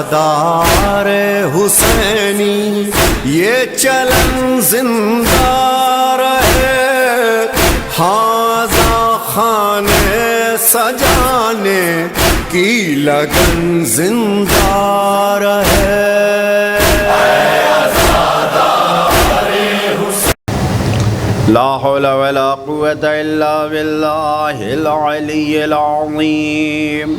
سردار حسینی یہ چلن زندہ رہے، ہاذا خانے سجانے کی لگن زندہ رہے۔ لا حول ولا قوة إلا بالله العلي العظيم۔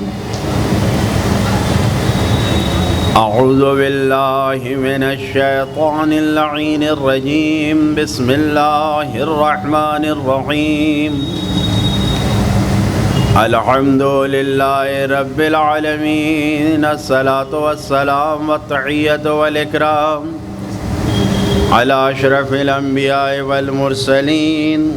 أعوذ بالله من الشيطان اللعين الرجيم، بسم الله الرحمن الرحيم۔ الحمد لله رب العالمين، الصلاة والسلام والتحية والإكرام على أشرف الأنبياء والمرسلين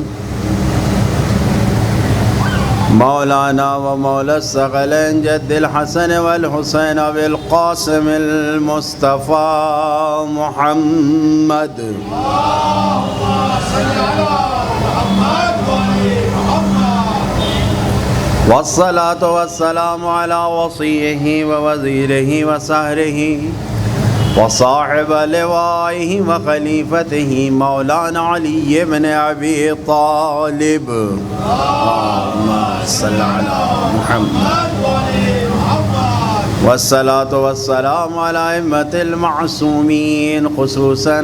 مولانا ومولا الثقلين جد الحسن والحسين أبي القاسم المصطفى محمد، والصلاة والسلام على وصيه ووزيره وسهره وصاحب لوائه وخليفته مولانا علي بن أبي طالب، اللهم صل على محمد، والصلاة والسلام على أئمة المعصومين خصوصا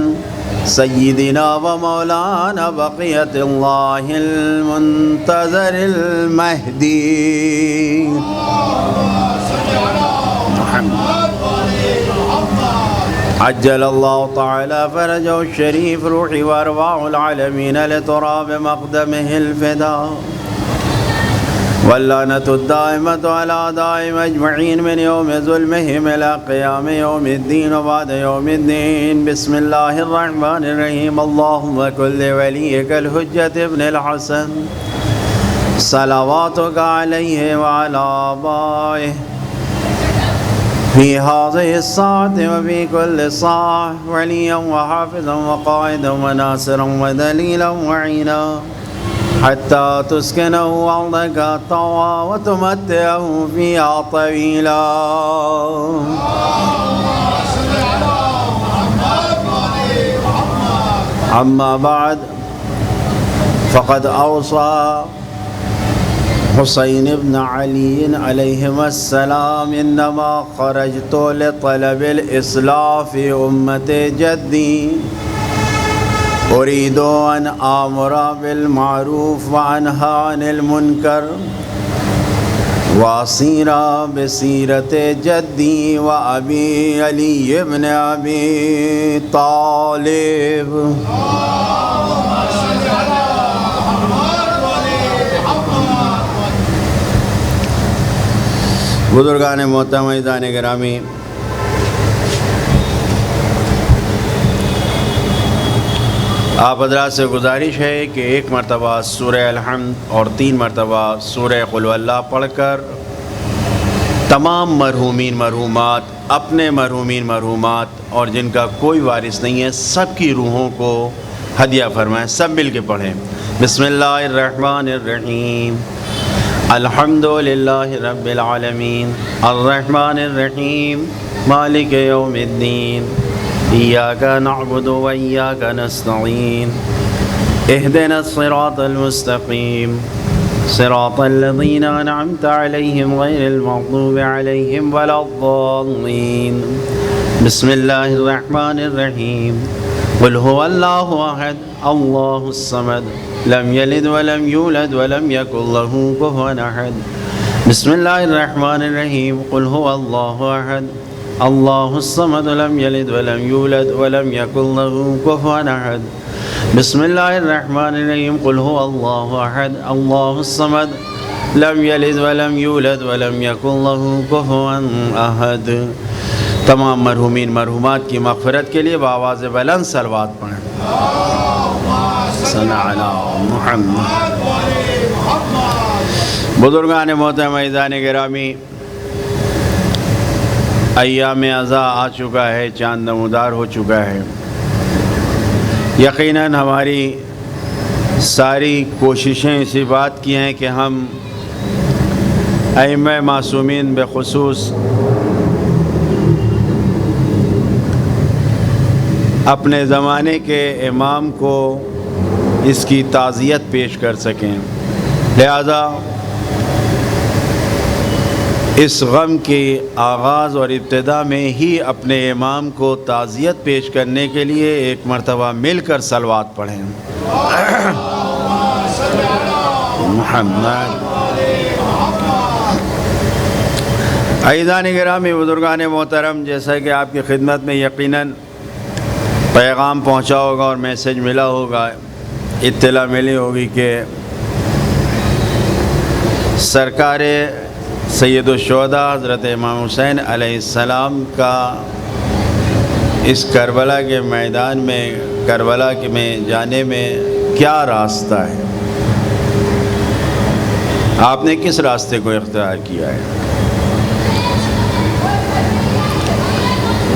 سيدنا ومولانا بقية الله المنتظر المهدي محمد، عجل الله تعالى فرجه الشريف روحي وأرواح العالمين لتراب مقدمه الفداء، واللعنة الدائمة على أعدائهم أجمعين من يوم ظلمهم إلى قيام يوم الدين وبعد يوم الدين۔ بسم الله الرحمن الرحيم۔ اللهم كن لوليك الحجة ابن الحسن صلواتك عليه وعلى آبائه في هذه الساعة وفي كل ساعة وليا وحافظا وقائدا وناصرا ودليلا وعينا، حتى تسكنه أرضك طوعا وتمتعه فيها طويلا۔ أما بعد، فقد أوصى حسين بن علي عليهما السلام: إنما خرجت لطلب الإصلاح في أمة جدي، أريد أن آمر بالمعروف وأنهى عن المنكر وأسير بسيرة جدي وأبي علي بن أبي طالب۔ بزرگان محترم، عزیزان گرامی، آپ حضرات سے گزارش ہے کہ ایک مرتبہ سورہ الحمد اور 3 مرتبہ سورہ قل هو اللہ پڑھ کر تمام مرحومین مرحومات، اپنے مرحومین مرحومات اور جن کا کوئی وارث نہیں ہے سب کی روحوں کو ہدیہ فرمائیں۔ سب مل کے پڑھیں۔ بسم اللہ الرحمن الرحیم، الحمد للہ رب العالمین، الرحمن الرحیم، مالک یوم الدین، ایاک نعبد و ایاک نستعین، اہدنا الصراط المستقیم، صراط الذین انعمت علیہم غیر المغضوب علیہم ولا الضالین۔ بسم اللہ الرحمن الرحیم، قل هو اللہ احد اللہ الصمد لم یلد ولم یولد ولم یکن له کفوا احد۔ بسم اللہ الرحمن الرحیم، قل هو اللہ احد اللہ الصمد لم یلد ولم یولد ولم یکن له کفوا احد۔ بسم اللہ الرحمن الرحیم، قل هو اللہ احد اللہ الصمد لم یلد ولم یولد ولم یکن له کفوا احد۔ تمام مرحومین مرحومات کی مغفرت کے لیے بآواز بلند صلوات پڑھیں۔ صلی علی محمد۔ بزرگان محترم، عزیزان گرامی، ایام عزا آ چکا ہے، چاند نمودار ہو چکا ہے۔ یقیناً ہماری ساری کوششیں اسی بات کی ہیں کہ ہم ائمہ معصومین بخصوص اپنے زمانے کے امام کو اس کی تعزیت پیش کر سکیں۔ لہذا اس غم کی آغاز اور ابتدا میں ہی اپنے امام کو تعزیت پیش کرنے کے لیے ایک مرتبہ مل کر صلوات پڑھیں۔ محمد عزیزان گرامی، بزرگان محترم، جیسا کہ آپ کی خدمت میں یقیناً پیغام پہنچا ہوگا اور میسج ملا ہوگا، اطلاع ملی ہوگی کہ سرکار سید الشہداء حضرت امام حسین علیہ السلام کا اس کربلا کے میدان میں، کربلا میں جانے میں کیا راستہ ہے، آپ نے کس راستے کو اختیار کیا ہے۔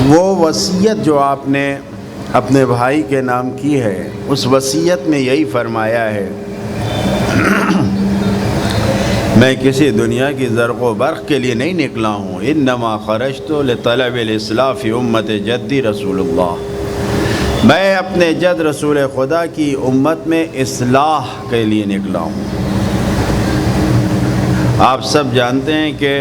وہ وصیت جو آپ نے اپنے بھائی کے نام کی ہے، اس وصیت میں یہی فرمایا ہے، میں کسی دنیا کی زرق و برق کے لیے نہیں نکلا ہوں، انما خرجت لطلب الاصلاح فی امت جدی رسول اللہ، میں اپنے جد رسول خدا کی امت میں اصلاح کے لیے نکلا ہوں۔ آپ سب جانتے ہیں کہ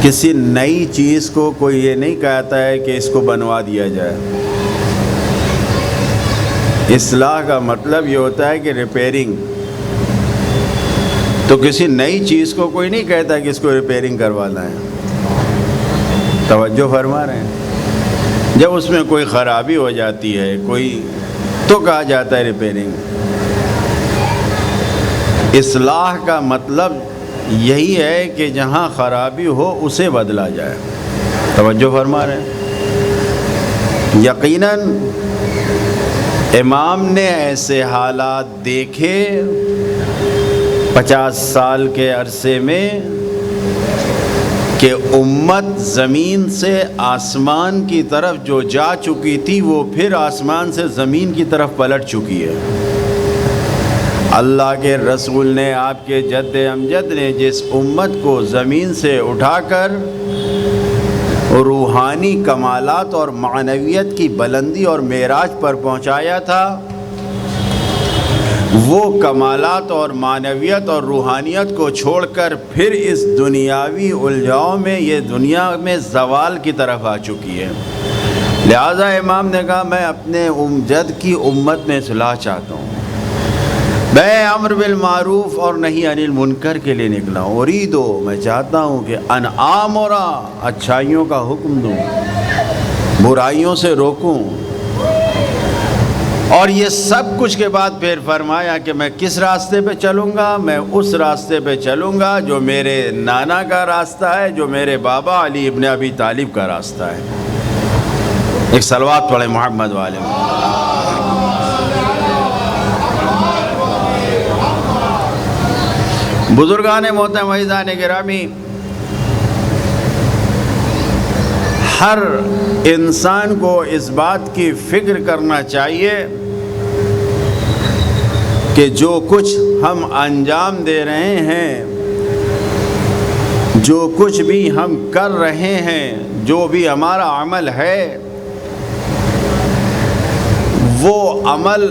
کسی نئی چیز کو کوئی یہ نہیں کہتا ہے کہ اس کو بنوا دیا جائے۔ اصلاح کا مطلب یہ ہوتا ہے کہ ریپیرنگ، تو کسی نئی چیز کو کوئی نہیں کہتا کہ اس کو ریپیرنگ کروانا ہے۔ توجہ فرما رہے ہیں؟ جب اس میں کوئی خرابی ہو جاتی ہے کوئی، تو کہا جاتا ہے ریپیرنگ۔ اصلاح کا مطلب یہی ہے کہ جہاں خرابی ہو اسے بدلا جائے۔ توجہ فرما رہے ہیں؟ یقیناً امام نے ایسے حالات دیکھے 50 سال کے عرصے میں کہ امت زمین سے آسمان کی طرف جو جا چکی تھی وہ پھر آسمان سے زمین کی طرف پلٹ چکی ہے۔ اللہ کے رسول نے، آپ کے جد امجد نے جس امت کو زمین سے اٹھا کر روحانی کمالات اور معنویت کی بلندی اور معراج پر پہنچایا تھا، وہ کمالات اور معنویت اور روحانیت کو چھوڑ کر پھر اس دنیاوی الجھاؤ میں، یہ دنیا میں زوال کی طرف آ چکی ہے۔ لہذا امام نے کہا میں اپنے جد کی امت میں اصلاح چاہتا ہوں، میں امر بالمعروف اور نہی عن المنکر کے لیے نکلا ہوں، اریدو، میں چاہتا ہوں کہ ان آمرا، اچھائیوں کا حکم دوں، برائیوں سے روکوں۔ اور یہ سب کچھ کے بعد پھر فرمایا کہ میں کس راستے پہ چلوں گا، میں اس راستے پہ چلوں گا جو میرے نانا کا راستہ ہے، جو میرے بابا علی ابن ابی طالب کا راستہ ہے۔ ایک صلوات پڑھیں محمد والے میں۔ بزرگان محترم، عزیزان گرامی، ہر انسان کو اس بات کی فکر کرنا چاہیے کہ جو کچھ ہم انجام دے رہے ہیں، جو کچھ بھی ہم کر رہے ہیں، جو بھی ہمارا عمل ہے، وہ عمل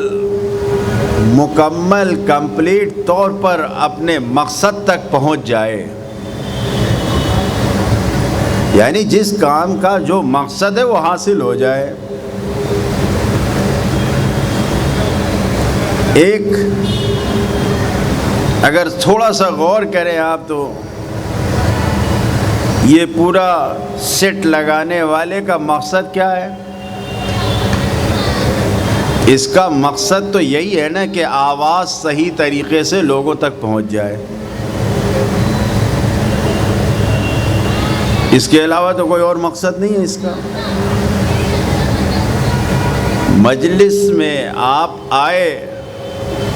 مکمل کمپلیٹ طور پر اپنے مقصد تک پہنچ جائے، یعنی جس کام کا جو مقصد ہے وہ حاصل ہو جائے۔ ایک اگر تھوڑا سا غور کریں آپ تو یہ پورا سیٹ لگانے والے کا مقصد کیا ہے؟ اس کا مقصد تو یہی ہے نا کہ آواز صحیح طریقے سے لوگوں تک پہنچ جائے، اس کے علاوہ تو کوئی اور مقصد نہیں ہے اس کا۔ مجلس میں آپ آئے،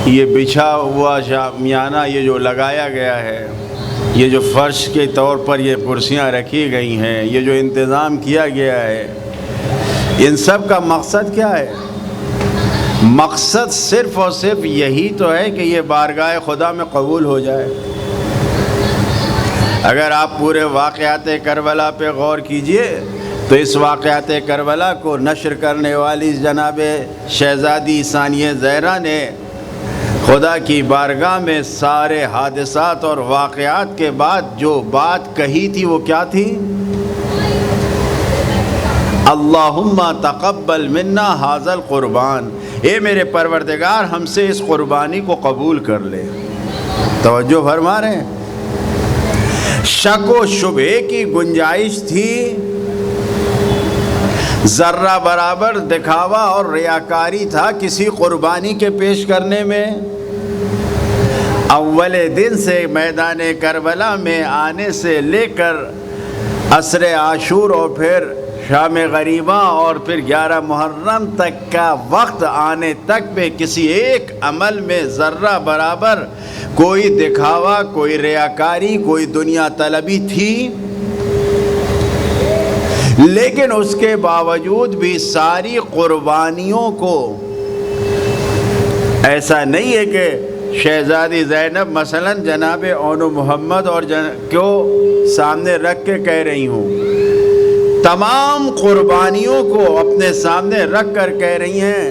یہ بچھا ہوا شامیانہ یہ جو لگایا گیا ہے، یہ جو فرش کے طور پر یہ کرسیاں رکھی گئی ہیں، یہ جو انتظام کیا گیا ہے، ان سب کا مقصد کیا ہے؟ مقصد صرف اور صرف یہی تو ہے کہ یہ بارگاہ خدا میں قبول ہو جائے۔ اگر آپ پورے واقعات کربلا پہ غور کیجئے تو اس واقعات کربلا کو نشر کرنے والی جناب شہزادی ثانیہ زہرا نے خدا کی بارگاہ میں سارے حادثات اور واقعات کے بعد جو بات کہی تھی وہ کیا تھی؟ اللہم تقبل منا ھذا القربان، اے میرے پروردگار ہم سے اس قربانی کو قبول کر لے۔ توجہ فرما رہے ہیں، شک و شبہ کی گنجائش تھی، ذرہ برابر دکھاوا اور ریاکاری تھا کسی قربانی کے پیش کرنے میں۔ اول دن سے میدان کربلا میں آنے سے لے کر عصر عاشور اور پھر شام غریبہ اور پھر 11 محرم تک کا وقت آنے تک میں کسی ایک عمل میں ذرہ برابر کوئی دکھاوا، کوئی ریاکاری، کوئی دنیا طلبی تھی، لیکن اس کے باوجود بھی ساری قربانیوں کو ایسا نہیں ہے کہ شہزادی زینب مثلا جناب اون محمد اور کو سامنے رکھ کے کہہ رہی ہوں، تمام قربانیوں کو اپنے سامنے رکھ کر کہہ رہی ہیں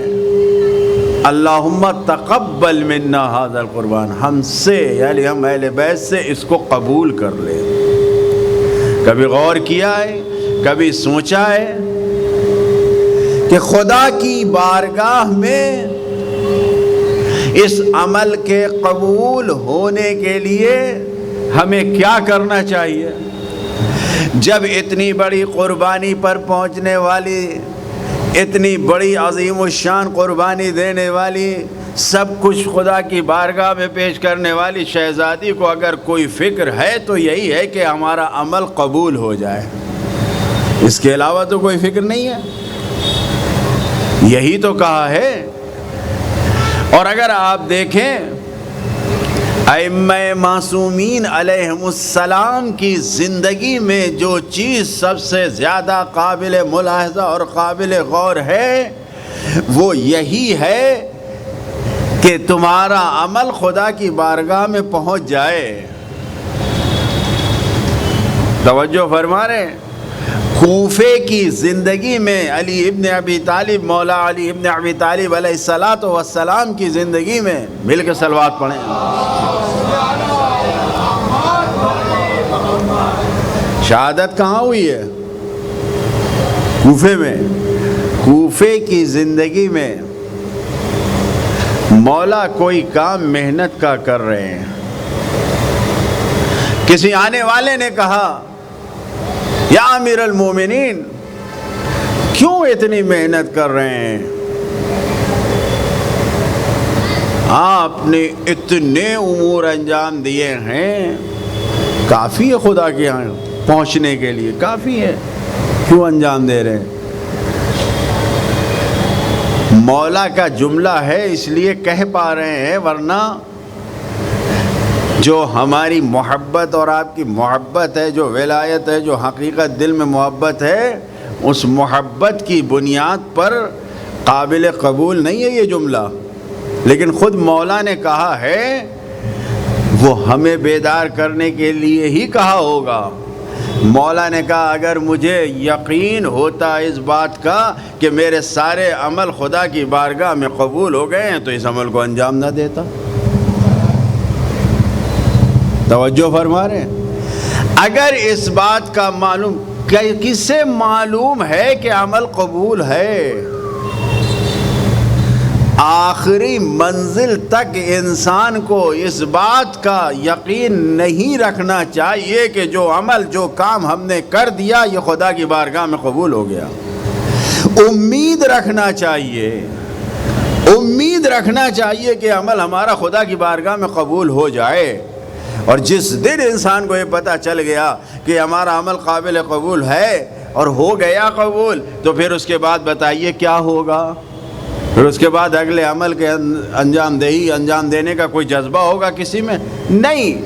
اللہم تقبل منا ھذا القربان، ہم سے یعنی ہم اہل بیت سے اس کو قبول کر لے۔ کبھی غور کیا ہے، کبھی سوچا ہے کہ خدا کی بارگاہ میں اس عمل کے قبول ہونے کے لیے ہمیں کیا کرنا چاہیے؟ جب اتنی بڑی قربانی پر پہنچنے والی، اتنی بڑی عظیم الشان قربانی دینے والی، سب کچھ خدا کی بارگاہ میں پیش کرنے والی شہزادی کو اگر کوئی فکر ہے تو یہی ہے کہ ہمارا عمل قبول ہو جائے، اس کے علاوہ تو کوئی فکر نہیں ہے، یہی تو کہا ہے۔ اور اگر آپ دیکھیں ائمہ معصومین علیہم السلام کی زندگی میں جو چیز سب سے زیادہ قابل ملاحظہ اور قابل غور ہے وہ یہی ہے کہ تمہارا عمل خدا کی بارگاہ میں پہنچ جائے۔ توجہ فرما رہے ہیں، کوفے کی زندگی میں علی ابن ابی طالب، مولا علی ابن ابی طالب علیہ السلام کی زندگی میں، مل کے صلوات پڑھیں، شہادت کہاں ہوئی ہے؟ کوفے میں۔ کوفے کی زندگی میں مولا کوئی کام محنت کا کر رہے ہیں، کسی آنے والے نے کہا یا امیر المومنین کیوں اتنی محنت کر رہے ہیں؟ آپ نے اتنے امور انجام دیے ہیں، کافی ہے خدا کے یہاں پہنچنے کے لیے، کافی ہے، کیوں انجام دے رہے ہیں؟ مولا کا جملہ ہے اس لیے کہہ پا رہے ہیں، ورنہ جو ہماری محبت اور آپ کی محبت ہے، جو ولایت ہے، جو حقیقت دل میں محبت ہے، اس محبت کی بنیاد پر قابل قبول نہیں ہے یہ جملہ، لیکن خود مولا نے کہا ہے، وہ ہمیں بیدار کرنے کے لیے ہی کہا ہوگا۔ مولا نے کہا اگر مجھے یقین ہوتا اس بات کا کہ میرے سارے عمل خدا کی بارگاہ میں قبول ہو گئے ہیں تو اس عمل کو انجام نہ دیتا۔ توجہ فرما رہے ہیں، اگر اس بات کا معلوم، کسے معلوم ہے کہ عمل قبول ہے؟ آخری منزل تک انسان کو اس بات کا یقین نہیں رکھنا چاہیے کہ جو عمل، جو کام ہم نے کر دیا یہ خدا کی بارگاہ میں قبول ہو گیا۔ امید رکھنا چاہیے، امید رکھنا چاہیے کہ عمل ہمارا خدا کی بارگاہ میں قبول ہو جائے۔ اور جس دن انسان کو یہ پتہ چل گیا کہ ہمارا عمل قابل قبول ہے اور ہو گیا قبول، تو پھر اس کے بعد بتائیے کیا ہوگا؟ پھر اس کے بعد اگلے عمل کے انجام دینے کا کوئی جذبہ ہوگا کسی میں؟ نہیں،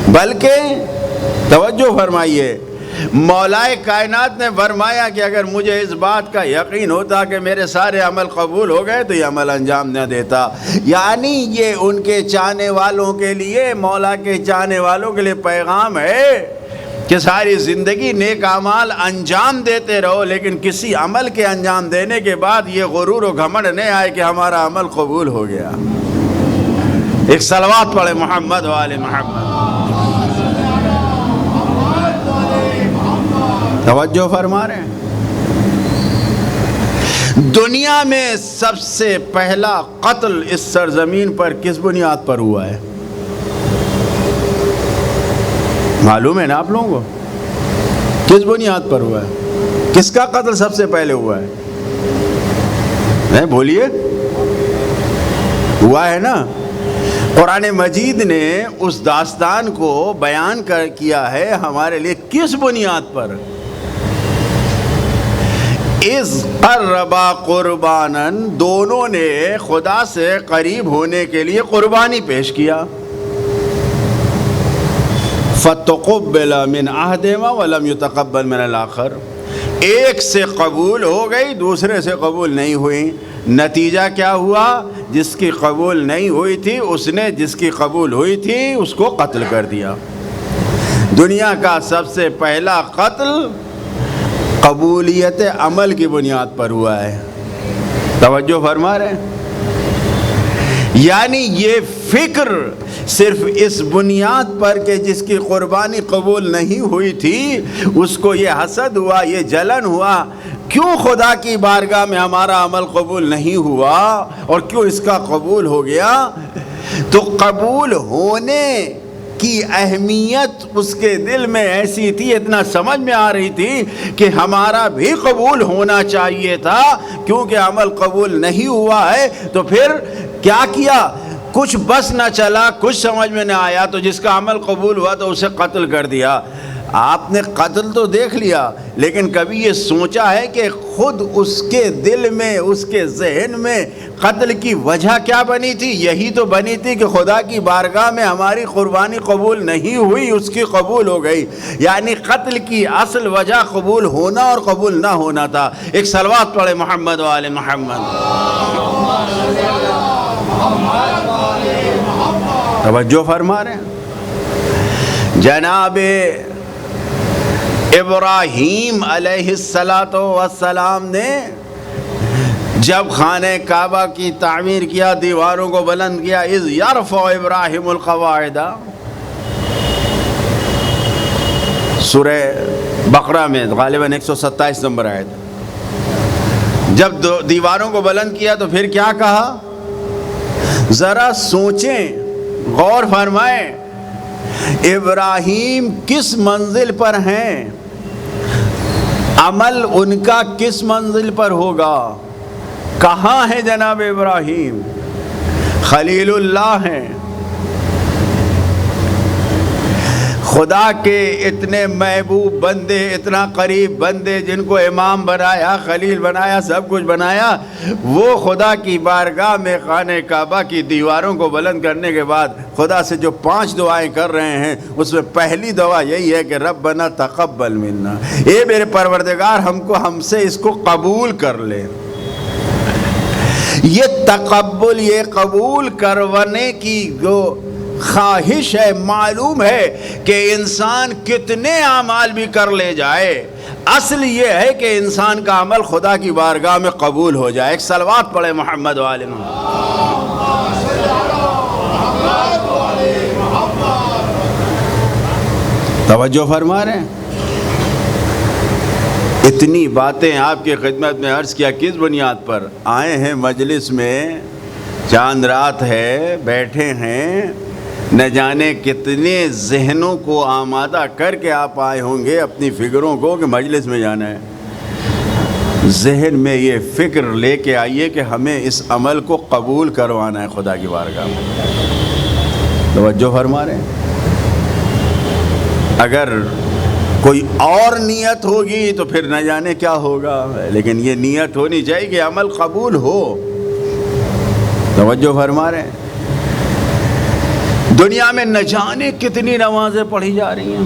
بلکہ توجہ فرمائیے، مولا کائنات نے فرمایا کہ اگر مجھے اس بات کا یقین ہوتا کہ میرے سارے عمل قبول ہو گئے تو یہ عمل انجام نہ دیتا۔ یعنی یہ ان کے چاہنے والوں کے لیے، مولا کے چاہنے والوں کے لیے پیغام ہے کہ ساری زندگی نیک اعمال انجام دیتے رہو، لیکن کسی عمل کے انجام دینے کے بعد یہ غرور و گھمنڈ نہیں آئے کہ ہمارا عمل قبول ہو گیا۔ ایک صلوات پڑھے محمد و آل محمد۔ توجہ فرما رہے ہیں؟ دنیا میں سب سے پہلا قتل اس سرزمین پر کس بنیاد پر ہوا ہے؟ معلوم ہے نا آپ لوگوں کو؟ کس بنیاد پر ہوا ہے؟ کس کا قتل سب سے پہلے ہوا ہے؟ بولیے، ہوا ہے نا؟ قرآن مجید نے اس داستان کو بیان کیا ہے ہمارے لیے، کس بنیاد پر؟ اذ قربا قربانا، دونوں نے خدا سے قریب ہونے کے لیے قربانی پیش کیا، فتقبل من احدہما ولم يتقبل من الاخر، ایک سے قبول ہو گئی دوسرے سے قبول نہیں ہوئی۔ نتیجہ کیا ہوا؟ جس کی قبول نہیں ہوئی تھی اس نے جس کی قبول ہوئی تھی اس کو قتل کر دیا۔ دنیا کا سب سے پہلا قتل قبولیت عمل کی بنیاد پر ہوا ہے۔ توجہ فرما رہے ہیں؟ یعنی یہ فکر صرف اس بنیاد پر کہ جس کی قربانی قبول نہیں ہوئی تھی اس کو یہ حسد ہوا، یہ جلن ہوا، کیوں خدا کی بارگاہ میں ہمارا عمل قبول نہیں ہوا اور کیوں اس کا قبول ہو گیا؟ تو قبول ہونے کی اہمیت اس کے دل میں ایسی تھی، اتنا سمجھ میں آ رہی تھی کہ ہمارا بھی قبول ہونا چاہیے تھا، کیونکہ عمل قبول نہیں ہوا ہے۔ تو پھر کیا کیا؟ کچھ بس نہ چلا، کچھ سمجھ میں نہ آیا، تو جس کا عمل قبول ہوا تو اسے قتل کر دیا۔ آپ نے قتل تو دیکھ لیا، لیکن کبھی یہ سوچا ہے کہ خود اس کے دل میں، اس کے ذہن میں قتل کی وجہ کیا بنی تھی؟ یہی تو بنی تھی کہ خدا کی بارگاہ میں ہماری قربانی قبول نہیں ہوئی، اس کی قبول ہو گئی۔ یعنی قتل کی اصل وجہ قبول ہونا اور قبول نہ ہونا تھا۔ ایک صلوات پڑھے محمد و آل محمد۔ توجہ فرما رہے ہیں؟ جناب ابراہیم علیہ السلام نے جب خانہ کعبہ کی تعمیر کیا، دیواروں کو بلند کیا، اذ یرفع ابراہیم القواعد، سورہ بقرہ میں غالباً 127 نمبر آیت۔ جب دیواروں کو بلند کیا تو پھر کیا کہا؟ ذرا سوچیں، غور فرمائیں، ابراہیم کس منزل پر ہیں؟ عمل ان کا کس منزل پر ہوگا؟ کہاں ہے جناب ابراہیم؟ خلیل اللہ ہیں، خدا کے اتنے محبوب بندے، اتنا قریب بندے، جن کو امام بنایا، خلیل بنایا، سب کچھ بنایا، وہ خدا کی بارگاہ میں خانہ کعبہ کی دیواروں کو بلند کرنے کے بعد خدا سے جو 5 دعائیں کر رہے ہیں، اس میں پہلی دعا یہی ہے کہ ربنا تقبل منا، اے میرے پروردگار ہم سے اس کو قبول کر لے۔ یہ تقبل، یہ قبول کروانے کی جو خواہش ہے، معلوم ہے کہ انسان کتنے اعمال بھی کر لے جائے، اصل یہ ہے کہ انسان کا عمل خدا کی بارگاہ میں قبول ہو جائے۔ ایک صلوات پڑھے محمد و آل محمد۔ توجہ فرما رہے ہیں؟ اتنی باتیں آپ کی خدمت میں عرض کیا، کس بنیاد پر آئے ہیں مجلس میں؟ چاند رات ہے، بیٹھے ہیں، نہ جانے کتنے ذہنوں کو آمادہ کر کے آپ آئے ہوں گے اپنی فکروں کو کہ مجلس میں جانا ہے۔ ذہن میں یہ فکر لے کے آئیے کہ ہمیں اس عمل کو قبول کروانا ہے خدا کی بارگاہ میں۔ توجہ فرما رہے ہیں؟ اگر کوئی اور نیت ہوگی تو پھر نہ جانے کیا ہوگا، لیکن یہ نیت ہونی چاہیے کہ عمل قبول ہو۔ توجہ فرما رہے ہیں؟ دنیا میں نہ جانے کتنی نمازیں پڑھی جا رہی ہیں،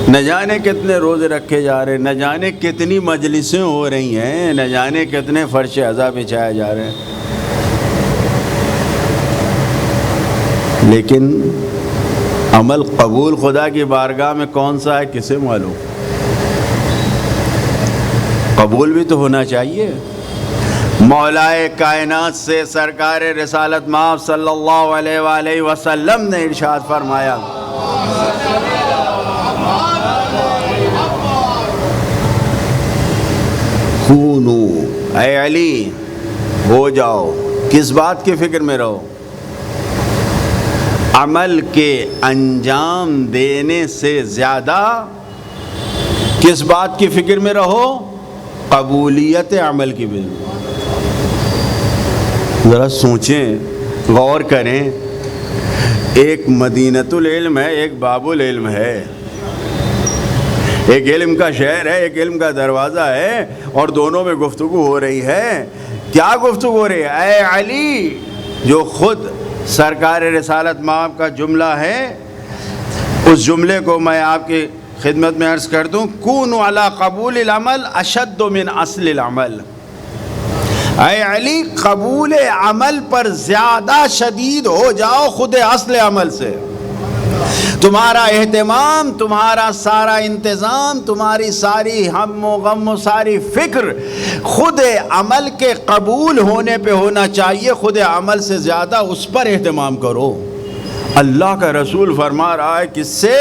نہ جانے کتنے روزے رکھے جا رہے ہیں، نہ جانے کتنی مجلسیں ہو رہی ہیں، نہ جانے کتنے فرش عزا بچھائے جا رہے ہیں، لیکن عمل قبول خدا کی بارگاہ میں کون سا ہے کسے معلوم؟ قبول بھی تو ہونا چاہیے۔ مولائے کائنات سے سرکار رسالت مآب صلی اللہ علیہ وآلہ وسلم نے ارشاد فرمایا، کونو، اے علی ہو جاؤ، کس بات کی فکر میں رہو؟ عمل کے انجام دینے سے زیادہ کس بات کی فکر میں رہو؟ قبولیت عمل کی بھی۔ ذرا سوچیں، غور کریں، ایک مدینۃ العلم ہے، ایک باب العلم ہے، ایک علم کا شہر ہے، ایک علم کا دروازہ ہے، اور دونوں میں گفتگو ہو رہی ہے۔ کیا گفتگو ہو رہی ہے؟ اے علی، جو خود سرکار رسالت مآب کا جملہ ہے، اس جملے کو میں آپ کی خدمت میں عرض کر دوں، کونوا علی قبول العمل اشد من اصل العمل۔ اے علی، قبول عمل پر زیادہ شدید ہو جاؤ خود اصل عمل سے۔ تمہارا اہتمام، تمہارا سارا انتظام، تمہاری ساری ہم و غم و ساری فکر خود عمل کے قبول ہونے پہ ہونا چاہیے، خود عمل سے زیادہ اس پر اہتمام کرو۔ اللہ کا رسول فرما رہا ہے، کس سے؟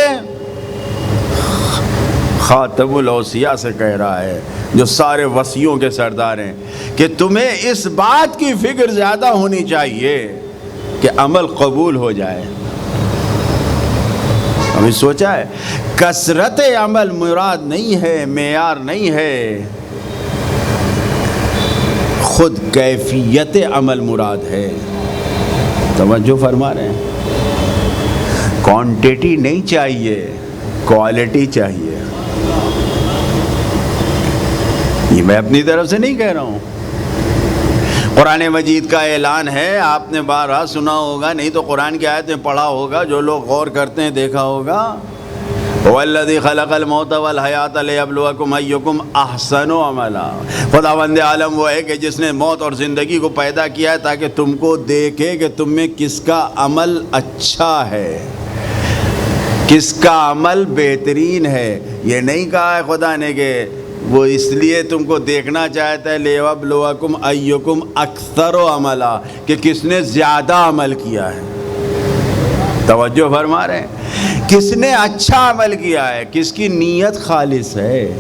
خاتم الاوصیاء سے کہہ رہا ہے، جو سارے وصیوں کے سردار ہیں، کہ تمہیں اس بات کی فکر زیادہ ہونی چاہیے کہ عمل قبول ہو جائے۔ ابھی سوچا ہے، کثرت عمل مراد نہیں ہے، معیار نہیں ہے، خود کیفیت عمل مراد ہے۔ توجہ فرما رہے ہیں، کوانٹیٹی نہیں چاہیے، کوالٹی چاہیے۔ یہ میں اپنی طرف سے نہیں کہہ رہا ہوں، قرآن مجید کا اعلان ہے، آپ نے بارہا سنا ہوگا، نہیں تو قرآن کی آیت میں پڑھا ہوگا، جو لوگ غور کرتے ہیں دیکھا ہوگا، وَالَّذِي خَلَقَ الْمَوْتَ وَالْحَيَاةَ لِيَبْلُوَكُمْ أَيُّكُمْ أَحْسَنُ عَمَلًا۔ خداوند عالم وہ ہے کہ جس نے موت اور زندگی کو پیدا کیا ہے تاکہ تم کو دیکھے کہ تم میں کس کا عمل اچھا ہے، کس کا عمل بہترین ہے۔ یہ نہیں کہا ہے خدا نے کہ وہ اس لیے تم کو دیکھنا چاہتا ہے لِيَبْلُوَكُمْ أَيُّكُمْ أَكْثَرُ عَمَلًا، کہ کس نے زیادہ عمل کیا ہے۔ توجہ فرما رہے ہیں، کس نے اچھا عمل کیا ہے، کس کی نیت خالص ہے۔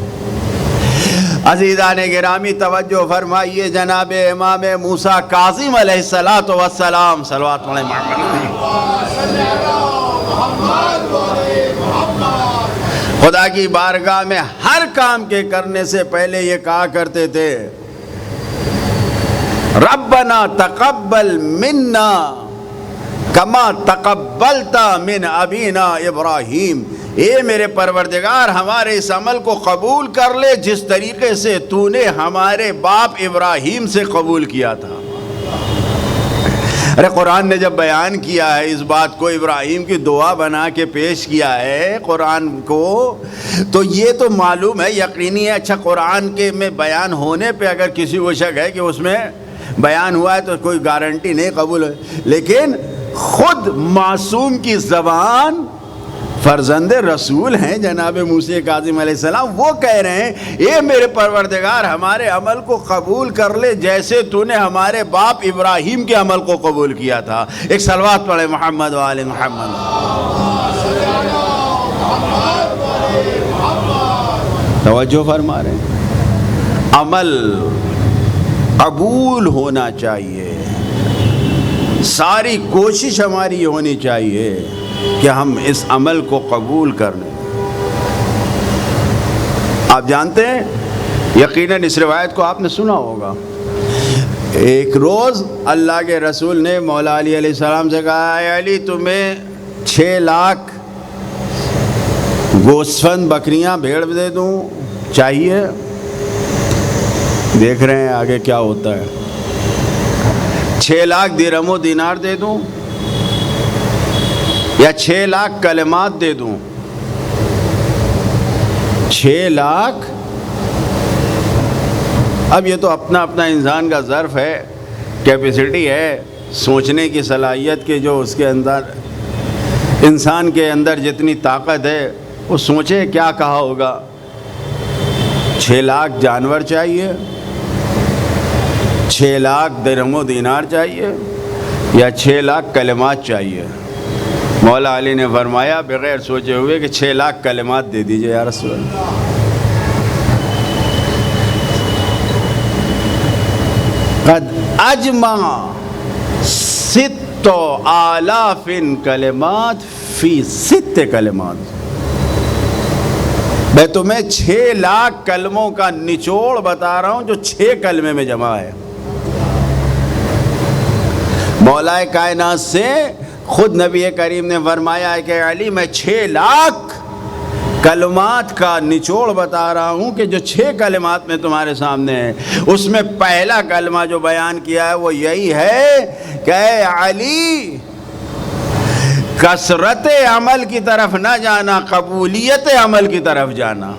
عزیزان گرامی توجہ فرمائیے، جناب امام موسیٰ کاظم علیہ السلام، صلوات علی محمد، خدا کی بارگاہ میں ہر کام کے کرنے سے پہلے یہ کہا کرتے تھے، ربنا تقبل منا کما تقبلت من ابینا ابراہیم۔ اے میرے پروردگار، ہمارے اس عمل کو قبول کر لے جس طریقے سے تو نے ہمارے باپ ابراہیم سے قبول کیا تھا۔ ارے قرآن نے جب بیان کیا ہے اس بات کو، ابراہیم کی دعا بنا کے پیش کیا ہے قرآن کو، تو یہ تو معلوم ہے، یقینی ہے۔ اچھا، قرآن کے میں بیان ہونے پہ اگر کسی کو شک ہے کہ اس میں بیان ہوا ہے تو کوئی گارنٹی نہیں قبول ہے، لیکن خود معصوم کی زبان فرزند رسول ہیں جناب موسیٰ کاظم علیہ السلام، وہ کہہ رہے ہیں، اے میرے پروردگار، ہمارے عمل کو قبول کر لے جیسے تو نے ہمارے باپ ابراہیم کے عمل کو قبول کیا تھا۔ ایک صلوات پڑھے محمد و آل محمد۔ توجہ فرما رہے ہیں، عمل قبول ہونا چاہیے، ساری کوشش ہماری ہونی چاہیے کہ ہم اس عمل کو قبول کر لیں۔ آپ جانتے ہیں، یقیناً اس روایت کو آپ نے سنا ہوگا، ایک روز اللہ کے رسول نے مولا علی علیہ السلام سے کہا، اے علی، تمہیں 6 لاکھ گوسفند بکریاں بھیڑ دے دوں، چاہیے؟ دیکھ رہے ہیں آگے کیا ہوتا ہے۔ 6 لاکھ درہم و دینار دے دوں یا 6 لاکھ کلمات دے دوں؟ 6 لاکھ، اب یہ تو اپنا اپنا انسان کا ظرف ہے، کیپیسٹی ہے، سوچنے کی صلاحیت کے جو اس کے اندر انسان کے اندر جتنی طاقت ہے وہ سوچے کیا کہا ہوگا. 6 لاکھ جانور چاہیے, 6 لاکھ درہم و دینار چاہیے, یا 6 لاکھ کلمات چاہیے؟ مولا علی نے فرمایا بغیر سوچے ہوئے کہ 6 لاکھ کلمات دے دیجئے یا رسول اللہ. قد اجمع 6,000 کلمات فی 6 کلمات. میں تمہیں 6 لاکھ کلموں کا نچوڑ بتا رہا ہوں جو 6 کلمے میں جمع ہے. مولا کائنات سے خود نبی کریم نے فرمایا ہے کہ علی میں 6 لاکھ کلمات کا نچوڑ بتا رہا ہوں کہ جو 6 کلمات میں تمہارے سامنے ہیں. اس میں پہلا کلمہ جو بیان کیا ہے وہ یہی ہے کہ اے علی کثرت عمل کی طرف نہ جانا, قبولیت عمل کی طرف جانا.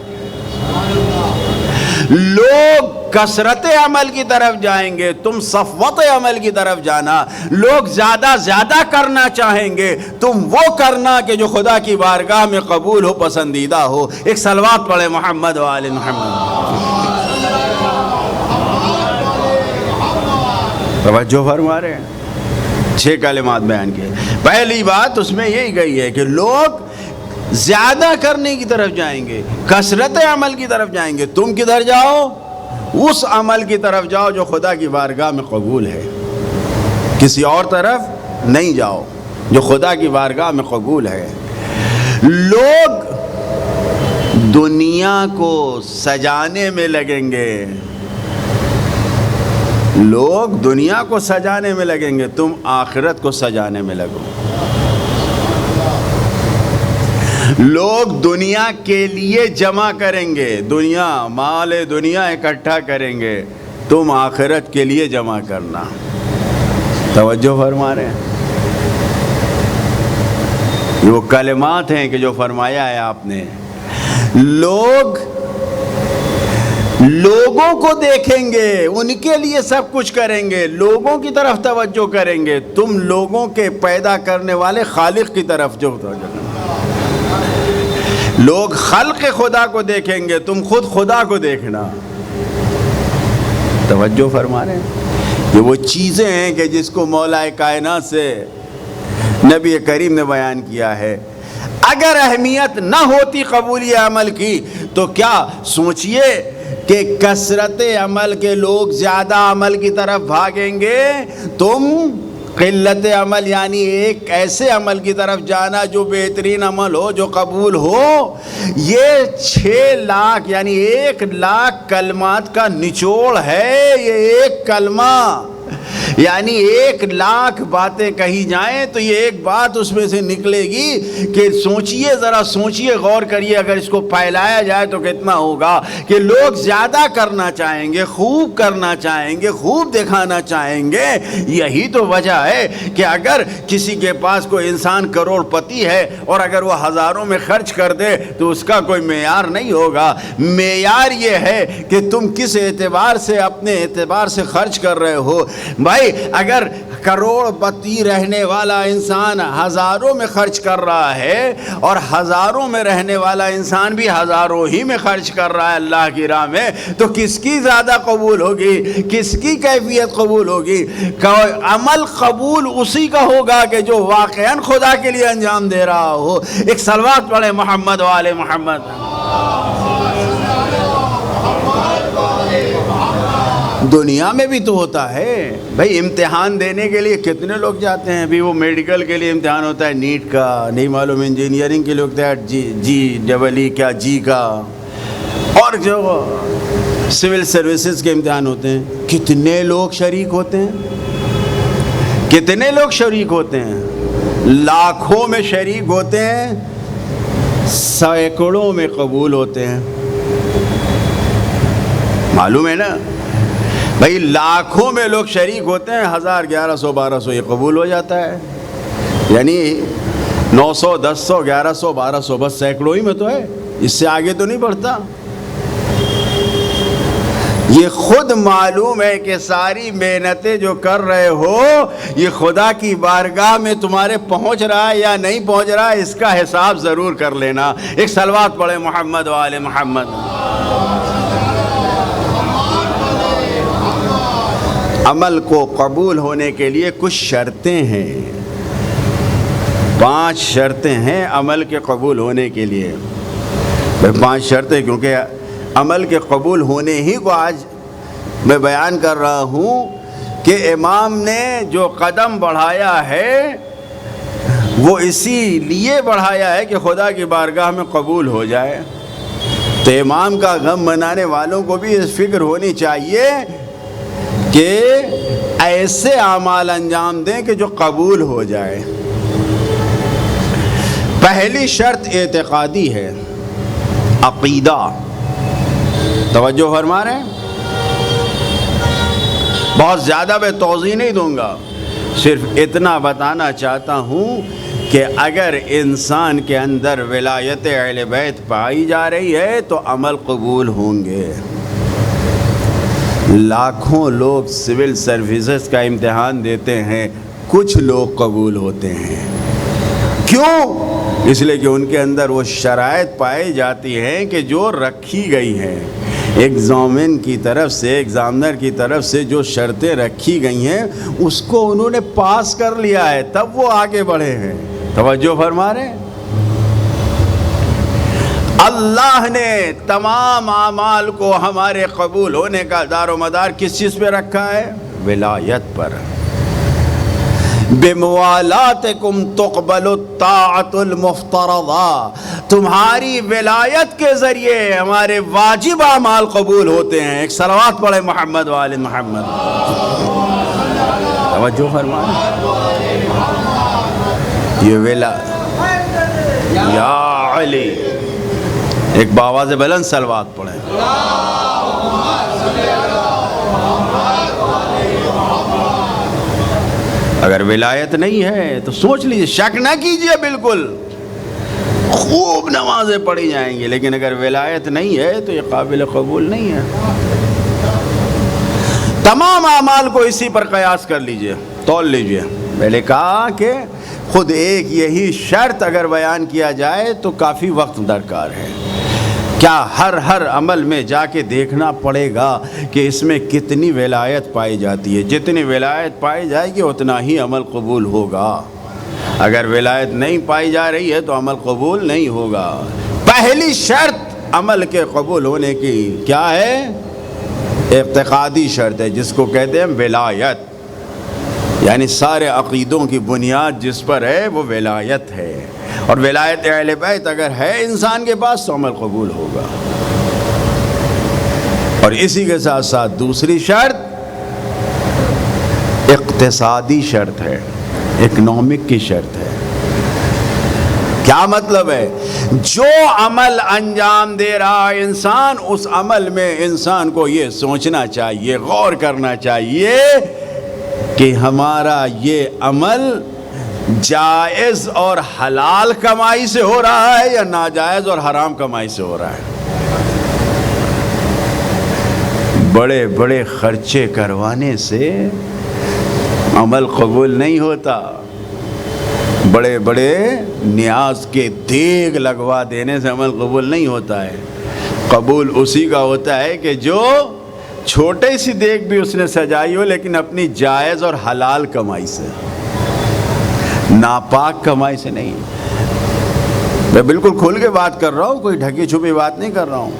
لوگ کثرت عمل کی طرف جائیں گے, تم صفوت عمل کی طرف جانا. لوگ زیادہ کرنا چاہیں گے, تم وہ کرنا کہ جو خدا کی بارگاہ میں قبول ہو, پسندیدہ ہو. ایک صلوات پڑھے محمد و آل محمد. توجہ فرما رہے ہیں. 6 کلمات بیان کیے. پہلی بات اس میں یہی گئی ہے کہ لوگ زیادہ کرنے کی طرف جائیں گے, کثرت عمل کی طرف جائیں گے. تم کدھر جاؤ؟ اس عمل کی طرف جاؤ جو خدا کی بارگاہ میں قبول ہے. کسی اور طرف نہیں جاؤ, جو خدا کی بارگاہ میں قبول ہے. لوگ دنیا کو سجانے میں لگیں گے, لوگ دنیا کو سجانے میں لگیں گے, تم آخرت کو سجانے میں لگو. لوگ دنیا کے لیے جمع کریں گے, دنیا مال دنیا اکٹھا کریں گے, تم آخرت کے لیے جمع کرنا. توجہ فرما رہے ہیں. یہ وہ کلمات ہیں کہ جو فرمایا ہے آپ نے. لوگ لوگوں کو دیکھیں گے, ان کے لیے سب کچھ کریں گے, لوگوں کی طرف توجہ کریں گے. تم لوگوں کے پیدا کرنے والے خالق کی طرف جو توجہ کریں. لوگ خلق خدا کو دیکھیں گے, تم خود خدا کو دیکھنا. توجہ فرما رہے ہیں. یہ وہ چیزیں ہیں کہ جس کو مولا کائنات سے نبی کریم نے بیان کیا ہے. اگر اہمیت نہ ہوتی قبولی عمل کی تو کیا سوچئے کہ کثرت عمل کے لوگ زیادہ عمل کی طرف بھاگیں گے, تم قلت عمل یعنی ایک ایسے عمل کی طرف جانا جو بہترین عمل ہو, جو قبول ہو. یہ 6 لاکھ یعنی 1 لاکھ کلمات کا نچوڑ ہے. یہ ایک کلمہ یعنی 1 لاکھ باتیں کہی جائیں تو یہ ایک بات اس میں سے نکلے گی کہ سوچئے, ذرا سوچئے, غور کریے, اگر اس کو پھیلایا جائے تو کتنا ہوگا. کہ لوگ زیادہ کرنا چاہیں گے, خوب کرنا چاہیں گے, خوب دکھانا چاہیں گے. یہی تو وجہ ہے کہ اگر کسی کے پاس کوئی انسان کروڑ پتی ہے اور اگر وہ ہزاروں میں خرچ کر دے تو اس کا کوئی معیار نہیں ہوگا. معیار یہ ہے کہ تم کس اعتبار سے, اپنے اعتبار سے خرچ کر رہے ہو. بھائی اگر کروڑ پتی رہنے والا انسان ہزاروں میں خرچ کر رہا ہے اور ہزاروں میں رہنے والا انسان بھی ہزاروں ہی میں خرچ کر رہا ہے اللہ کی راہ میں, تو کس کی زیادہ قبول ہوگی, کس کی کیفیت قبول ہوگی؟ عمل قبول اسی کا ہوگا کہ جو واقعاً خدا کے لیے انجام دے رہا ہو. ایک صلوات پڑھے محمد و آل محمد. دنیا میں بھی تو ہوتا ہے بھائی. امتحان دینے کے لیے کتنے لوگ جاتے ہیں. ابھی وہ میڈیکل کے لیے امتحان ہوتا ہے نیٹ کا, نہیں معلوم انجینئرنگ کے لیے ہوتا ہے جی کیا جی کا, اور جو سول سروسز کے امتحان ہوتے ہیں. کتنے لوگ شریک ہوتے ہیں, کتنے لوگ شریک ہوتے ہیں, لاکھوں میں شریک ہوتے ہیں, سینکڑوں میں قبول ہوتے ہیں. معلوم ہے نا بھائی, لاکھوں میں لوگ شریک ہوتے ہیں, 1000 1100 1200 یہ قبول ہو جاتا ہے. یعنی 900 1000 1100 1200 بس سینکڑوں ہی میں تو ہے, اس سے آگے تو نہیں بڑھتا. یہ خود معلوم ہے کہ ساری محنتیں جو کر رہے ہو یہ خدا کی بارگاہ میں تمہارے پہنچ رہا ہے یا نہیں پہنچ رہا ہے، اس کا حساب ضرور کر لینا۔ ایک صلوات پڑھے محمد و آل محمد۔ عمل کو قبول ہونے کے لیے کچھ شرطیں ہیں، 5 شرطیں ہیں عمل کے قبول ہونے کے لیے۔ 5 شرطیں، کیونکہ عمل کے قبول ہونے ہی کو آج میں بیان کر رہا ہوں کہ امام نے جو قدم بڑھایا ہے وہ اسی لیے بڑھایا ہے کہ خدا کی بارگاہ میں قبول ہو جائے۔ تو امام کا غم منانے والوں کو بھی اس فکر ہونی چاہیے کہ ایسے اعمال انجام دیں کہ جو قبول ہو جائے۔ پہلی شرط اعتقادی ہے، عقیدہ۔ توجہ فرما رہے ہیں؟ بہت زیادہ میں توضیح نہیں دوں گا، صرف اتنا بتانا چاہتا ہوں کہ اگر انسان کے اندر ولایت اہل بیت پائی جا رہی ہے تو عمل قبول ہوں گے۔ لاکھوں لوگ سول سروسز کا امتحان دیتے ہیں، کچھ لوگ قبول ہوتے ہیں۔ کیوں؟ اس لیے کہ ان کے اندر وہ شرائط پائی جاتی ہیں کہ جو رکھی گئی ہیں، ایگزامن کی طرف سے، ایگزامنر کی طرف سے جو شرطیں رکھی گئی ہیں اس کو انہوں نے پاس کر لیا ہے، تب وہ آگے بڑھے ہیں۔ توجہ فرما رہے ہیں؟ اللہ نے تمام اعمال کو ہمارے قبول ہونے کا دار و مدار کس چیز پہ رکھا ہے؟ ولایت پر۔ بِمُوَالَاتِكُمْ تُقْبَلُ الطَّاعَةُ الْمُفْتَرَضَةُ، تمہاری ولایت کے ذریعے ہمارے واجب اعمال قبول ہوتے ہیں۔ ایک صلوات پڑھے محمد و آل محمد۔ توجہ فرمائیں، یہ یا علی، ایک باواز بلند صلوات پڑھیں۔ اگر ولایت نہیں ہے تو سوچ لیجئے، شک نہ کیجئے، بالکل خوب نمازیں پڑھی جائیں گی، لیکن اگر ولایت نہیں ہے تو یہ قابل قبول نہیں ہے۔ تمام اعمال کو اسی پر قیاس کر لیجئے، تول لیجئے۔ میں نے کہا کہ خود ایک یہی شرط اگر بیان کیا جائے تو کافی وقت درکار ہے۔ کیا ہر عمل میں جا کے دیکھنا پڑے گا کہ اس میں کتنی ولایت پائی جاتی ہے؟ جتنی ولایت پائی جائے گی اتنا ہی عمل قبول ہوگا۔ اگر ولایت نہیں پائی جا رہی ہے تو عمل قبول نہیں ہوگا۔ پہلی شرط عمل کے قبول ہونے کی کیا ہے؟ اعتقادی شرط ہے، جس کو کہتے ہیں ولایت، یعنی سارے عقیدوں کی بنیاد جس پر ہے وہ ولایت ہے۔ اور ولایت اہل بیت اگر ہے انسان کے پاس تو عمل قبول ہوگا۔ اور اسی کے ساتھ ساتھ دوسری شرط اقتصادی شرط ہے، اکنامک کی شرط ہے۔ کیا مطلب ہے؟ جو عمل انجام دے رہا انسان، اس عمل میں انسان کو یہ سوچنا چاہیے، غور کرنا چاہیے کہ ہمارا یہ عمل جائز اور حلال کمائی سے ہو رہا ہے یا ناجائز اور حرام کمائی سے ہو رہا ہے۔ بڑے بڑے خرچے کروانے سے عمل قبول نہیں ہوتا، بڑے بڑے نیاز کے دیگ لگوا دینے سے عمل قبول نہیں ہوتا ہے۔ قبول اسی کا ہوتا ہے کہ جو چھوٹے سی دیگ بھی اس نے سجائی ہو لیکن اپنی جائز اور حلال کمائی سے، ناپاک کمائی سے نہیں۔ میں بالکل کھل کے بات کر رہا ہوں، کوئی ڈھکی چھپی بات نہیں کر رہا ہوں۔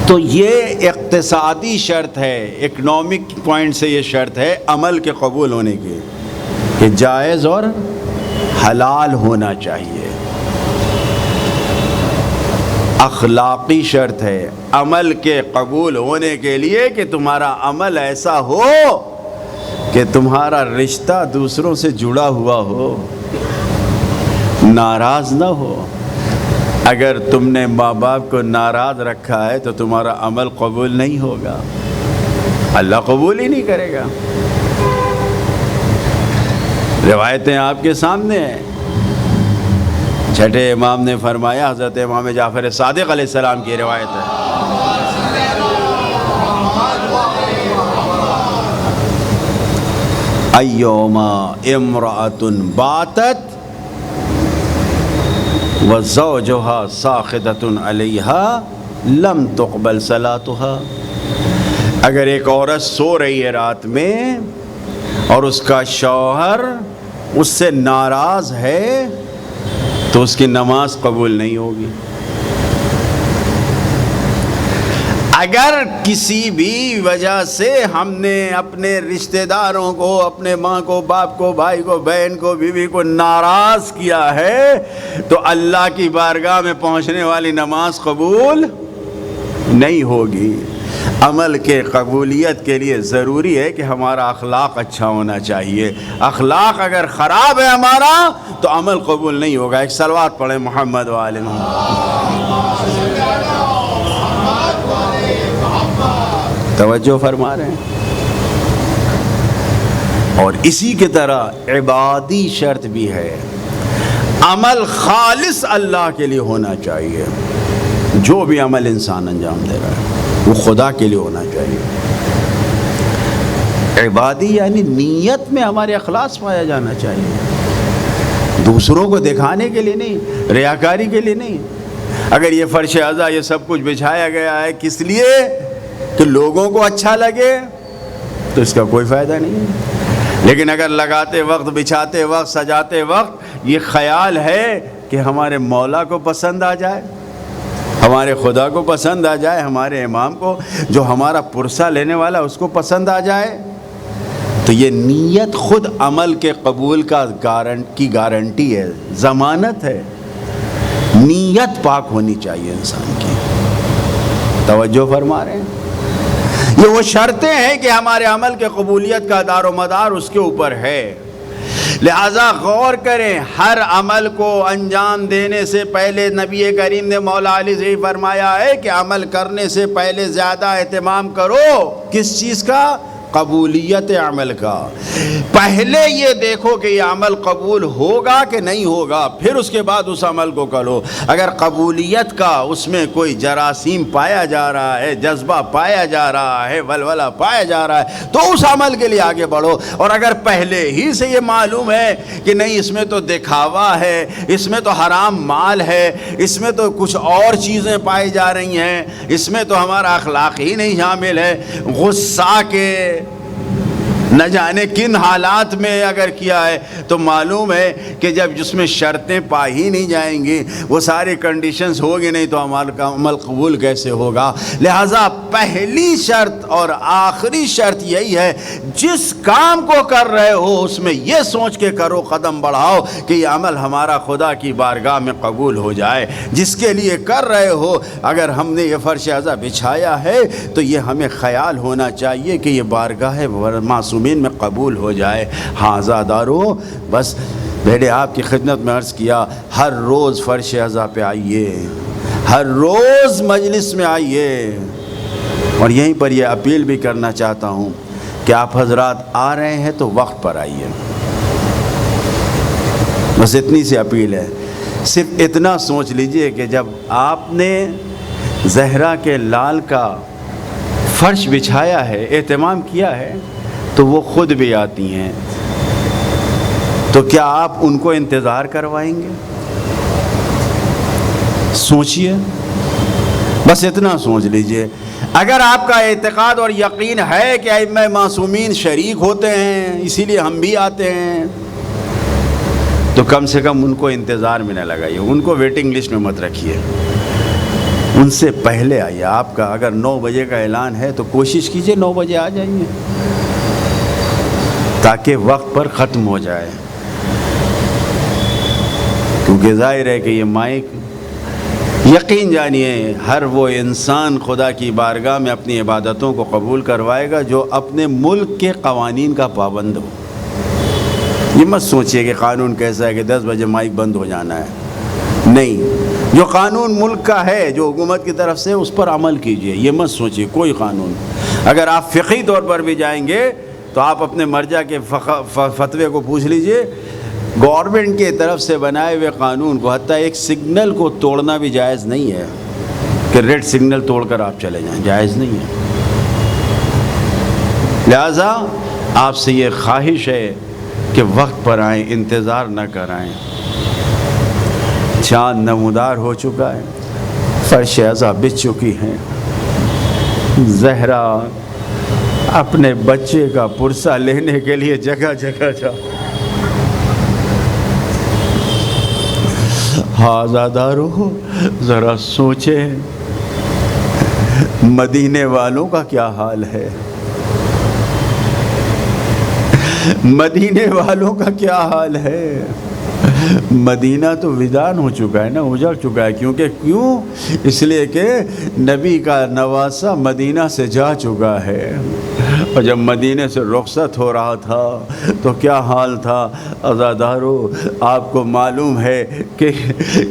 تو یہ اقتصادی شرط ہے، اکنامک پوائنٹ سے یہ شرط ہے عمل کے قبول ہونے کی کہ جائز اور حلال ہونا چاہیے۔ اخلاقی شرط ہے عمل کے قبول ہونے کے لیے کہ تمہارا عمل ایسا ہو کہ تمہارا رشتہ دوسروں سے جڑا ہوا ہو، ناراض نہ ہو۔ اگر تم نے ماں باپ کو ناراض رکھا ہے تو تمہارا عمل قبول نہیں ہوگا، اللہ قبول ہی نہیں کرے گا۔ روایتیں آپ کے سامنے ہیں۔ چھٹے امام نے فرمایا، حضرت امام جعفر صادق علیہ السلام کی روایت ہے، ایوما امرأۃ باتت وزوجها ساخطۃ علیہا لم تقبل صلاتها، اگر ایک عورت سو رہی ہے رات میں اور اس کا شوہر اس سے ناراض ہے تو اس کی نماز قبول نہیں ہوگی۔ اگر کسی بھی وجہ سے ہم نے اپنے رشتہ داروں کو، اپنے ماں کو، باپ کو، بھائی کو، بہن کو، بیوی کو ناراض کیا ہے تو اللہ کی بارگاہ میں پہنچنے والی نماز قبول نہیں ہوگی۔ عمل کے قبولیت کے لیے ضروری ہے کہ ہمارا اخلاق اچھا ہونا چاہیے۔ اخلاق اگر خراب ہے ہمارا تو عمل قبول نہیں ہوگا۔ ایک صلوات پڑھیں محمد وآل محمد۔ توجہ فرما رہے ہیں۔ اور اسی کی طرح عبادی شرط بھی ہے، عمل خالص اللہ کے لیے ہونا چاہیے۔ جو بھی عمل انسان انجام دے رہا ہے وہ خدا کے لیے ہونا چاہیے۔ عبادی یعنی نیت میں ہمارے اخلاص پایا جانا چاہیے، دوسروں کو دکھانے کے لیے نہیں، ریاکاری کے لیے نہیں۔ اگر یہ فرش عزا یہ سب کچھ بچھایا گیا ہے کس لیے کہ لوگوں کو اچھا لگے تو اس کا کوئی فائدہ نہیں ہے۔ لیکن اگر لگاتے وقت، بچھاتے وقت، سجاتے وقت یہ خیال ہے کہ ہمارے مولا کو پسند آ جائے، ہمارے خدا کو پسند آ جائے، ہمارے امام کو جو ہمارا پرسہ لینے والا اس کو پسند آ جائے، تو یہ نیت خود عمل کے قبول کی گارنٹی ہے، ضمانت ہے۔ نیت پاک ہونی چاہیے انسان کی۔ توجہ فرما رہے ہیں؟ یہ وہ شرطیں ہیں کہ ہمارے عمل کے قبولیت کا دار و مدار اس کے اوپر ہے۔ لہذا غور کریں، ہر عمل کو انجام دینے سے پہلے نبی کریم نے مولا علی سے فرمایا ہے کہ عمل کرنے سے پہلے زیادہ اہتمام کرو کس چیز کا؟ قبولیت عمل کا۔ پہلے یہ دیکھو کہ یہ عمل قبول ہوگا کہ نہیں ہوگا، پھر اس کے بعد اس عمل کو کرو۔ اگر قبولیت کا اس میں کوئی جراثیم پایا جا رہا ہے، جذبہ پایا جا رہا ہے، ولولہ پایا جا رہا ہے تو اس عمل کے لیے آگے بڑھو۔ اور اگر پہلے ہی سے یہ معلوم ہے کہ نہیں اس میں تو دکھاوا ہے، اس میں تو حرام مال ہے، اس میں تو کچھ اور چیزیں پائی جا رہی ہیں، اس میں تو ہمارا اخلاق ہی نہیں شامل ہے، غصہ کے نہ جانے کن حالات میں اگر کیا ہے تو معلوم ہے کہ جب جس میں شرطیں پا ہی نہیں جائیں گی، وہ ساری کنڈیشنز ہوگی نہیں تو عمل قبول کیسے ہوگا؟ لہٰذا پہلی شرط اور آخری شرط یہی ہے، جس کام کو کر رہے ہو اس میں یہ سوچ کے کرو، قدم بڑھاؤ کہ یہ عمل ہمارا خدا کی بارگاہ میں قبول ہو جائے۔ جس کے لیے کر رہے ہو، اگر ہم نے یہ فرش عزا بچھایا ہے تو یہ ہمیں خیال ہونا چاہیے کہ یہ بارگاہ معصومین میں قبول ہو جائے۔ ہاں عزادارو، بس بیٹے آپ کی خدمت میں عرض کیا، ہر روز فرش عزا پہ آئیے، ہر روز مجلس میں آئیے۔ اور یہیں پر یہ اپیل بھی کرنا چاہتا ہوں کہ آپ حضرات آ رہے ہیں تو وقت پر آئیے، بس اتنی سی اپیل ہے۔ صرف اتنا سوچ لیجئے کہ جب آپ نے زہرا کے لال کا فرش بچھایا ہے، اہتمام کیا ہے، تو وہ خود بھی آتی ہیں، تو کیا آپ ان کو انتظار کروائیں گے؟ سوچئے، بس اتنا سوچ لیجئے۔ اگر آپ کا اعتقاد اور یقین ہے کہ ائمہ معصومین شریک ہوتے ہیں اسی لیے ہم بھی آتے ہیں، تو کم سے کم ان کو انتظار میں نہ لگائیے، ان کو ویٹنگ لسٹ میں مت رکھیے، ان سے پہلے آئیے۔ آپ کا اگر 9 بجے کا اعلان ہے تو کوشش کیجئے 9 بجے آ جائیے تاکہ وقت پر ختم ہو جائے، کیونکہ ظاہر ہے کہ یہ مائک، یقین جانیے ہر وہ انسان خدا کی بارگاہ میں اپنی عبادتوں کو قبول کروائے گا جو اپنے ملک کے قوانین کا پابند ہو۔ یہ مت سوچئے کہ قانون کیسا ہے کہ 10 بجے مائک بند ہو جانا ہے، نہیں، جو قانون ملک کا ہے، جو حکومت کی طرف سے، اس پر عمل کیجئے۔ یہ مت سوچئے کوئی قانون، اگر آپ فقہی طور پر بھی جائیں گے تو آپ اپنے مرجع کے فتوے کو پوچھ لیجئے، گورنمنٹ کی طرف سے بنائے ہوئے قانون کو، حتیٰ ایک سگنل کو توڑنا بھی جائز نہیں ہے کہ ریڈ سگنل توڑ کر آپ چلے جائیں، جائز نہیں ہے۔ لہذا آپ سے یہ خواہش ہے کہ وقت پر آئیں، انتظار نہ کرائیں۔ چاند نمودار ہو چکا ہے، فرش عزا بچھ چکی ہیں، زہرا اپنے بچے کا پرسہ لینے کے لیے جگہ جگہ جا۔ آزادارو ذرا سوچیں مدینے والوں کا کیا حال ہے، مدینے والوں کا کیا حال ہے۔ مدینہ تو ویران ہو چکا ہے نا، اجڑ چکا ہے۔ کیوں؟ اس لیے کہ نبی کا نواسہ مدینہ سے جا چکا ہے، اور جب مدینے سے رخصت ہو رہا تھا تو کیا حال تھا۔ عزادارو آپ کو معلوم ہے کہ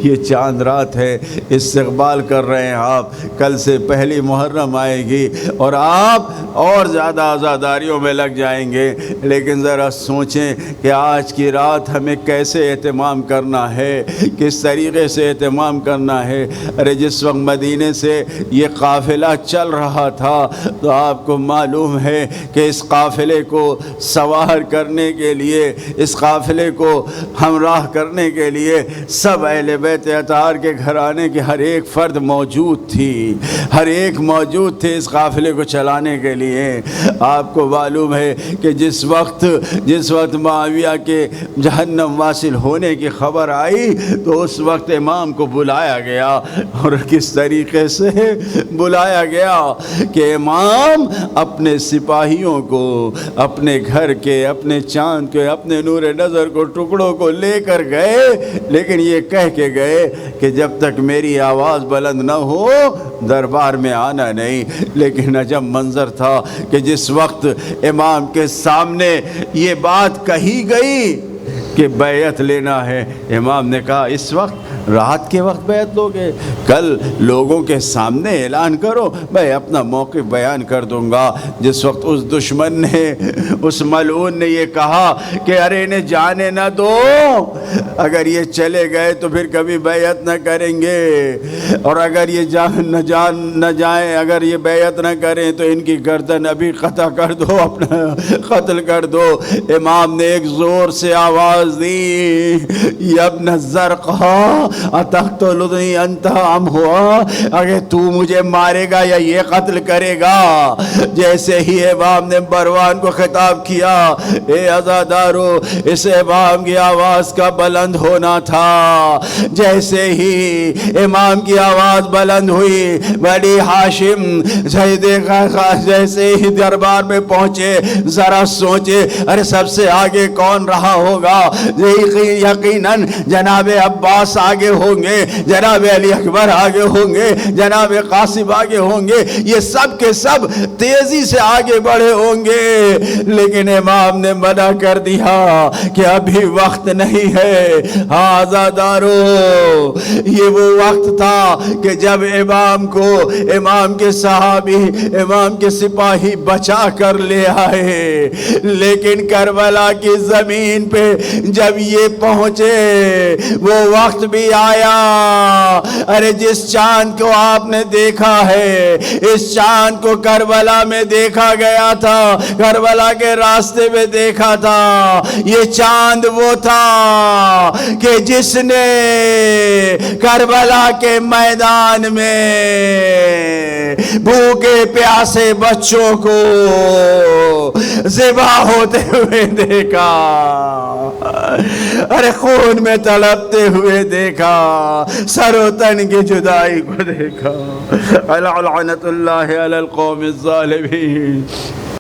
یہ چاند رات ہے، استقبال کر رہے ہیں آپ، کل سے پہلی محرم آئے گی اور آپ اور زیادہ عزاداریوں میں لگ جائیں گے۔ لیکن ذرا سوچیں کہ آج کی رات ہمیں کیسے اہتمام کرنا ہے، کس طریقے سے اہتمام کرنا ہے۔ ارے جس وقت مدینے سے یہ قافلہ چل رہا تھا تو آپ کو معلوم ہے کہ اس قافلے کو سوار کرنے کے لیے، اس قافلے کو ہمراہ کرنے کے لیے سب اہل بیت اطہار کے گھرانے کے ہر ایک فرد موجود تھی، ہر ایک موجود تھے اس قافلے کو چلانے کے لیے۔ آپ کو معلوم ہے کہ جس وقت معاویہ کے جہنم واصل ہونے کی خبر آئی تو اس وقت امام کو بلایا گیا، اور کس طریقے سے بلایا گیا کہ امام اپنے سپاہیوں کو، اپنے گھر کے، اپنے چاند کے، اپنے نور نظر کو، ٹکڑوں کو لے کر گئے، لیکن یہ کہہ کے گئے کہ جب تک میری آواز بلند نہ ہو دربار میں آنا نہیں۔ لیکن عجب منظر تھا کہ جس وقت امام کے سامنے یہ بات کہی گئی کہ بیعت لینا ہے، امام نے کہا اس وقت، رات کے وقت بیعت لوگے؟ کل لوگوں کے سامنے اعلان کرو، میں اپنا موقف بیان کر دوں گا۔ جس وقت اس دشمن نے، اس ملعون نے یہ کہا کہ ارے انہیں جانے نہ دو، اگر یہ چلے گئے تو پھر کبھی بیعت نہ کریں گے، اور اگر یہ نہ جائیں، اگر یہ بیعت نہ کریں تو ان کی گردن ابھی قطع کر دو، اپنا قتل کر دو۔ امام نے ایک زور سے آواز دی، یا ابن الزرقاء اتقتلنی انت ام ہوا، اگر تو مجھے مارے گا یا یہ قتل کرے گا۔ جیسے ہی امام نے مروان کو خطاب کیا، اے عزادارو، اس امام کی آواز کا بلند ہونا تھا۔ جیسے ہی امام کی آواز بلند ہوئی، بڑی ہاشم جیسے ہی دربار میں پہنچے، ذرا سوچے ارے سب سے آگے کون رہا ہوگا؟ یقیناً جناب عباس آگے ہوں گے، جناب علی اکبر آگے ہوں گے، جناب قاسم آگے ہوں گے، یہ سب کے سب تیزی سے آگے بڑھے ہوں گے۔ لیکن امام نے منع کر دیا کہ ابھی وقت نہیں ہے۔ عزادارو، یہ وہ وقت تھا کہ جب امام کو، امام کے صحابی، امام کے سپاہی بچا کر لے آئے، لیکن کربلا کی زمین پہ جب یہ پہنچے وہ وقت بھی آیا۔ ارے جس چاند کو آپ نے دیکھا ہے، اس چاند کو کربلا میں دیکھا گیا تھا، کربلا کے راستے میں دیکھا تھا۔ یہ چاند وہ تھا کہ جس نے کربلا کے میدان میں بھوکے پیاسے بچوں کو ذبح ہوتے ہوئے دیکھا، ارے خون میں تڑپتے ہوئے دیکھا، سر و تن کی جدائی کو دیکھا۔ لعنت اللہ علی القوم الظالمین۔